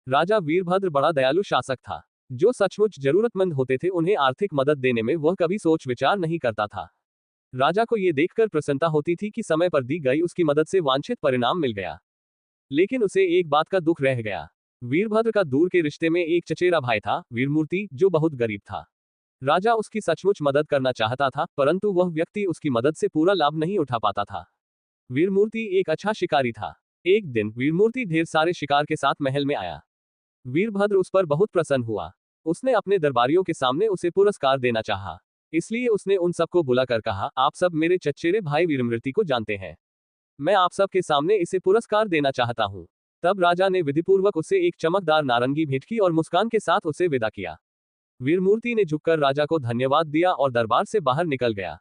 राजा वीरभद्र बड़ा दयालु शासक था। जो सचमुच जरूरतमंद होते थे उन्हें आर्थिक मदद देने में वह कभी सोच विचार नहीं करता था। राजा को यह देखकर प्रसन्नता होती थी कि समय पर दी गई उसकी मदद से वांछित परिणाम मिल गया। लेकिन उसे एक बात का दुख रह गया। वीरभद्र का दूर के रिश्ते में एक चचेरा भाई था, वीरमूर्ति, जो बहुत गरीब था। राजा उसकी सचमुच मदद करना चाहता था, परंतु वह व्यक्ति उसकी मदद से पूरा लाभ नहीं उठा पाता था। वीरमूर्ति एक अच्छा शिकारी था। एक दिन वीरमूर्ति ढेर सारे शिकार के साथ महल में आया। वीरभद्र उस पर बहुत प्रसन्न हुआ। उसने अपने दरबारियों के सामने उसे पुरस्कार देना चाहा। इसलिए उसने उन सबको बुलाकर कहा, आप सब मेरे चचेरे भाई वीरमूर्ति को जानते हैं। मैं आप सब के सामने इसे पुरस्कार देना चाहता हूँ। तब राजा ने विधिपूर्वक उसे एक चमकदार नारंगी भेंट की और मुस्कान के साथ उसे विदा किया। वीरमूर्ति ने झुककर राजा को धन्यवाद दिया और दरबार से बाहर निकल गया।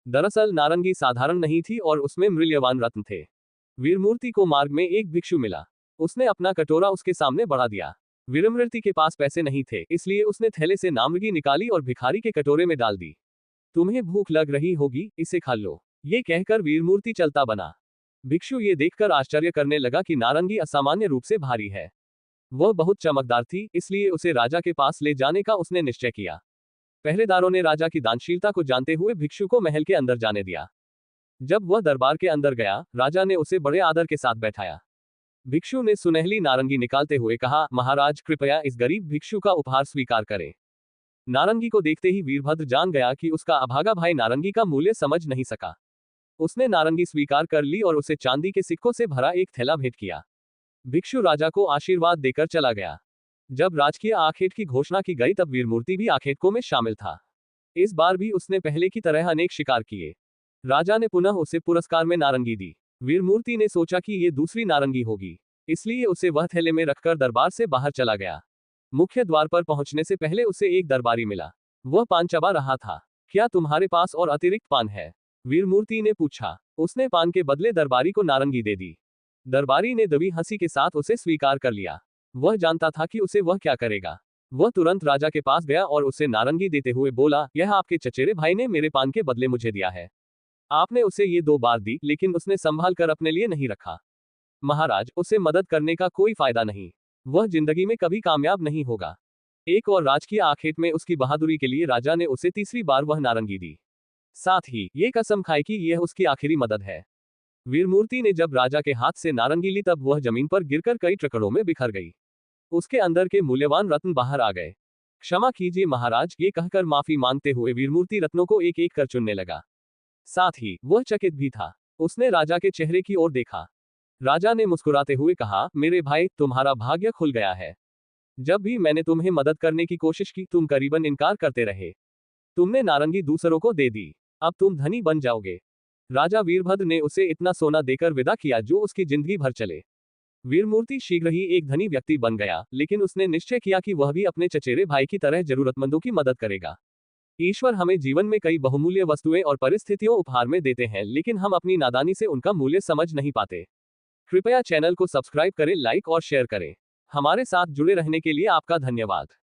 दरअसल नारंगी साधारण नहीं थी और उसमें मूल्यवान रत्न थे। वीरमूर्ति को मार्ग में एक भिक्षु मिला। उसने अपना कटोरा उसके सामने बढ़ा दिया। वीरमूर्ति के पास पैसे नहीं थे, इसलिए उसने थैले से नारंगी निकाली और भिखारी के कटोरे में डाल दी। तुम्हें भूख लग रही होगी, इसे खा लो, ये कहकर वीरमूर्ति चलता बना। भिक्षु ये देखकर आश्चर्य करने लगा कि नारंगी असामान्य रूप से भारी है। वह बहुत चमकदार थी, इसलिए उसे राजा के पास ले जाने का उसने निश्चय किया। पहरेदारों ने राजा की दानशीलता को जानते हुए भिक्षु को महल के अंदर जाने दिया। जब वह दरबार के अंदर गया, राजा ने उसे बड़े आदर के साथ बैठाया। भिक्षु ने सुनहली नारंगी निकालते हुए कहा, महाराज, कृपया इस गरीब भिक्षु का उपहार स्वीकार करें। नारंगी को देखते ही वीरभद्र जान गया कि उसका अभागा भाई नारंगी का मूल्य समझ नहीं सका। उसने नारंगी स्वीकार कर ली और उसे चांदी के सिक्कों से भरा एक थैला भेंट किया। भिक्षु राजा को आशीर्वाद देकर चला गया। जब राजकीय आखेट की घोषणा की गई तब वीरमूर्ति भी आखेटकों में शामिल था। इस बार भी उसने पहले की तरह अनेक शिकार किए। राजा ने पुनः उसे पुरस्कार में नारंगी दी। वीरमूर्ति ने सोचा कि ये दूसरी नारंगी होगी, इसलिए उसे वह थैले में रखकर दरबार से बाहर चला गया। मुख्य द्वार पर पहुंचने से पहले उसे एक दरबारी मिला। वह पान चबा रहा था। क्या तुम्हारे पास और अतिरिक्त पान है? वीरमूर्ति ने पूछा। उसने पान के बदले दरबारी को नारंगी दे दी। दरबारी ने दबी हंसी के साथ उसे स्वीकार कर लिया। वह जानता था कि उसे वह क्या करेगा। वह तुरंत राजा के पास गया और उसे नारंगी देते हुए बोला, यह आपके चचेरे भाई ने मेरे पान के बदले मुझे दिया है। आपने उसे ये 2 बार दी, लेकिन उसने संभाल कर अपने लिए नहीं रखा। महाराज, उसे मदद करने का कोई फायदा नहीं। वह जिंदगी में कभी कामयाब नहीं होगा। एक और राजकीय आखेट में उसकी बहादुरी के लिए राजा ने उसे तीसरी बार वह नारंगी दी। साथ ही ये कसम खाई कि यह उसकी आखिरी मदद है। वीरमूर्ति ने जब राजा के हाथ से नारंगी ली तब वह जमीन पर गिरकर कई टुकड़ों में बिखर गई। उसके अंदर के मूल्यवान रत्न बाहर आ गए। क्षमा कीजिए महाराज, ये कहकर माफी मांगते हुए वीरमूर्ति रत्नों को एक एक कर चुनने लगा। साथ ही वह चकित भी था। उसने राजा के चेहरे की ओर देखा। राजा ने मुस्कुराते हुए कहा, मेरे भाई, तुम्हारा भाग्य खुल गया है। जब भी मैंने तुम्हें मदद करने की कोशिश की, तुम करीबन इनकार करते रहे। तुमने नारंगी दूसरों को दे दी। अब तुम धनी बन जाओगे। राजा वीरभद्र ने उसे इतना सोना देकर विदा किया जो उसकी जिंदगी भर चले। वीरमूर्ति शीघ्र ही एक धनी व्यक्ति बन गया, लेकिन उसने निश्चय किया कि वह भी अपने चचेरे भाई की तरह जरूरतमंदों की मदद करेगा। ईश्वर हमें जीवन में कई बहुमूल्य वस्तुएं और परिस्थितियों उपहार में देते हैं, लेकिन हम अपनी नादानी से उनका मूल्य समझ नहीं पाते। कृपया चैनल को सब्सक्राइब करें, लाइक और शेयर करें। हमारे साथ जुड़े रहने के लिए आपका धन्यवाद।